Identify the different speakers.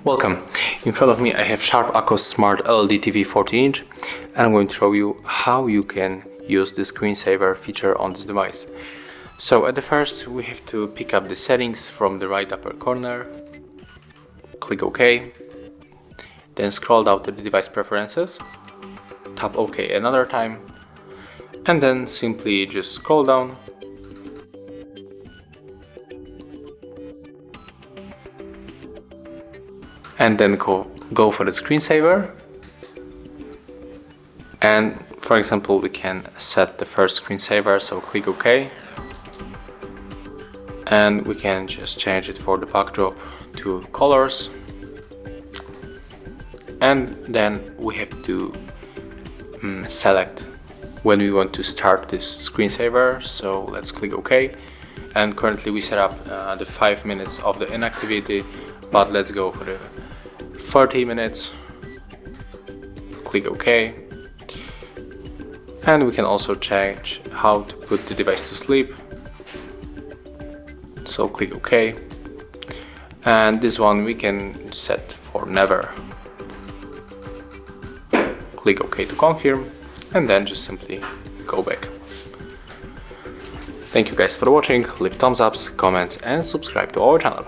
Speaker 1: Welcome. In front of me I have Sharp Aquos Smart LED TV 14-inch, and I'm going to show you how you can use the screensaver feature on this device. So at the first we have to pick up the settings from the right upper corner, click OK, then scroll down to the device preferences, tap OK another time, and then simply just scroll down and then go for the screensaver. And for example, we can set the first screensaver, so click OK, and we can just change it for the backdrop to colors, and then we have to select when we want to start this screensaver, so let's click OK. And currently we set up the 5 minutes of the inactivity, but let's go for the 30 minutes, click OK, and we can also change how to put the device to sleep, so click OK, and this one we can set for never, click OK to confirm, and then just simply go back. Thank you guys for watching, leave thumbs ups, comments and subscribe to our channel.